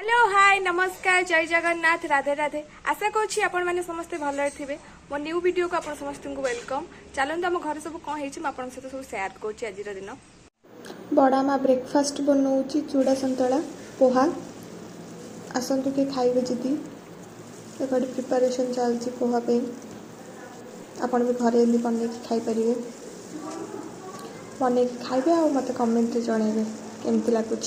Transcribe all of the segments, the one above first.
Hello hi नमस्कार जय जगन्नाथ राधे राधे आशा करूँ आपण मैंने समस्ते भल थे मो न्यू वीडियो को आपण समस्त को वेलकम चलते आम घर सब कौन हो सहित सब सेयार करुँच आज दिन बड़ा माँ ब्रेकफास्ट बनाऊँगी चूड़ा संतला पोहा आसतु के खाइबे जदि एपटे प्रिपरेशन चलती पोहा पे आपण भी घरे बन खाईपर बन खाइबे आ मत कमेंट जनइबे केमती लगुच।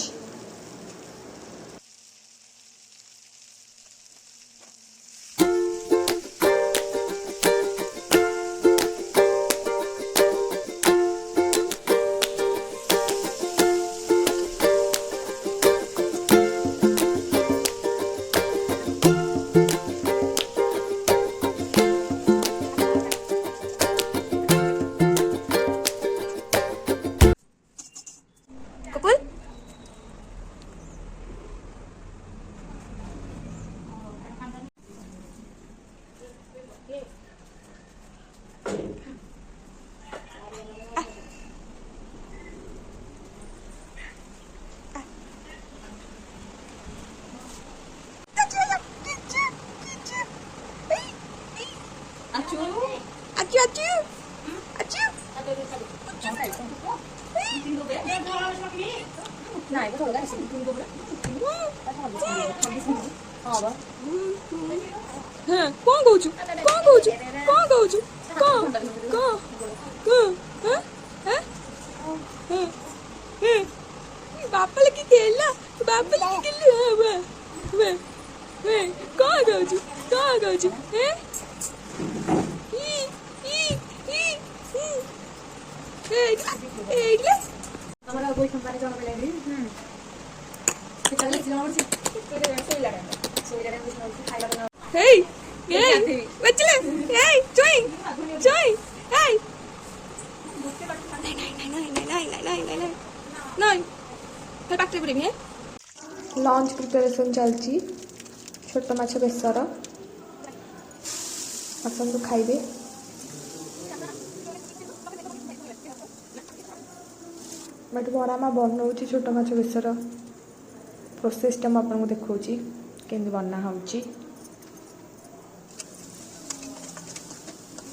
बापा लगी खेलना बापा लगी खेलना कौन गाउछु कौन गाउछु हैं हमारा कोई कंपनी जाना पड़ेगा चल सिलावर से सोई लगा कुछ खाइला बना हे ये बच्चे हे join hey नहीं फिर बैक टेबल में लंच प्रिपरेशन चलती छोट माछ बेसर आसतु खाइबे। बट बड़ा माँ बनाऊँ छोट माछ बेसर प्रोसेसटा मुझे देखा केमती बना हो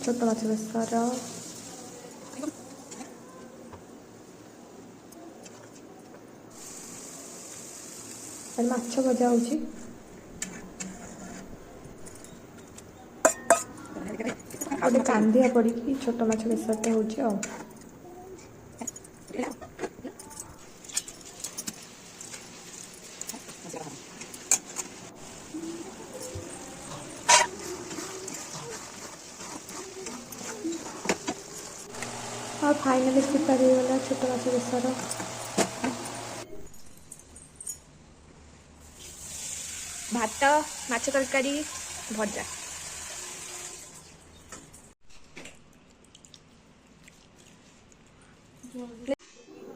छोट माछ बेसर माछ भजा हो गोटे कांदिया पड़ी छोट माछ बेसरटा हो फाइनली प्रिपेयर हो गला छोट माछ बेसर भात माछ तरकारी भजा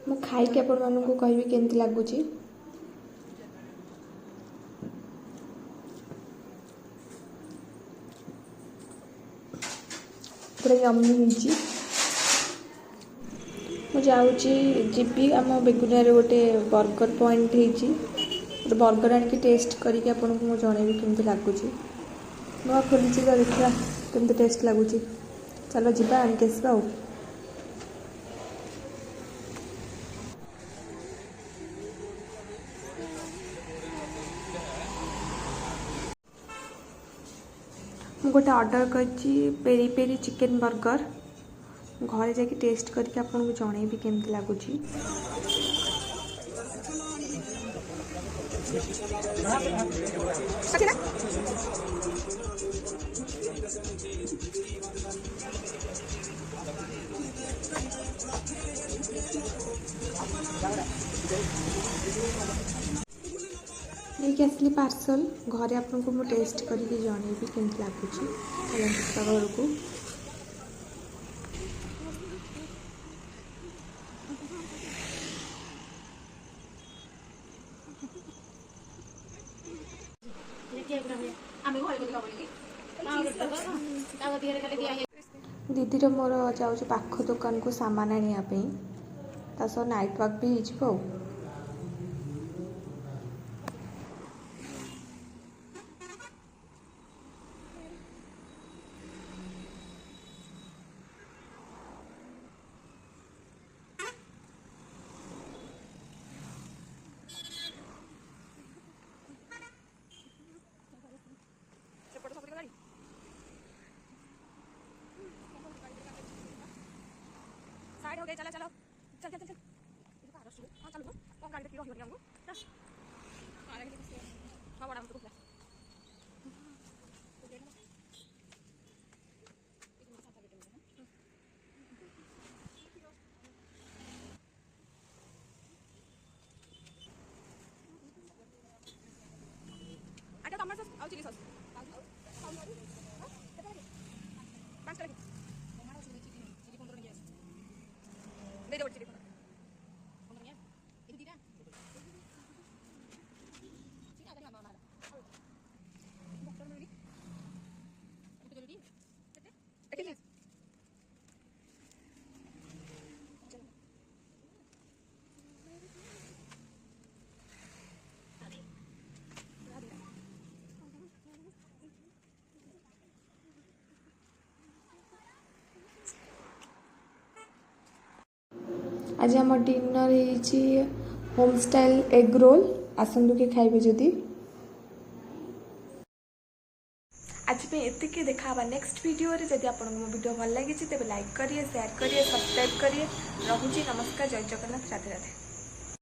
मु खाई आपण मानू कहबी केमती लगुच पूरा यम्मी होइची मु जाऊँगी जीबी आम बेगुनिया गोटे बर्गर पॉइंट होती गोटे बर्गर आनिक टेस्ट करके आपको मुझे जनइबी केमती लगुच नुआ खोली तो देखा केमती टेस्ट लगुच चलो जीवा आनिक आसवा आ गोटे ऑर्डर कर पेरी पेरी चिकेन बर्गर घरे जाके टेस्ट करके आपको जनइबी केमती लगुच। लेकिन आसली पार्सल घरे आपको मु टेस्ट करके जनइबी केमती लगुच घर को दीदी मोर जाऊँ पाख दुकान को सामान आने नाइट वाक भी हो ओके चलो चलो चल चल चल हाँ चलो कौन गाड़ी देखिए रही हमको हाँ बड़ा हमको खुला आटा टमाटर सॉस और चिली सॉस 5 टका दे दो चिली आज आम dinner home style egg roll आसतु कि खाइबे जदि आज एतिकी देखा नेक्स्ट वीडियो रे जदि आपको मो वीडियो भल लगी तेज लाइक करिए शेयर करिए सब्सक्राइब करिए रहुची नमस्कार जय जगन्नाथ राधे राधे।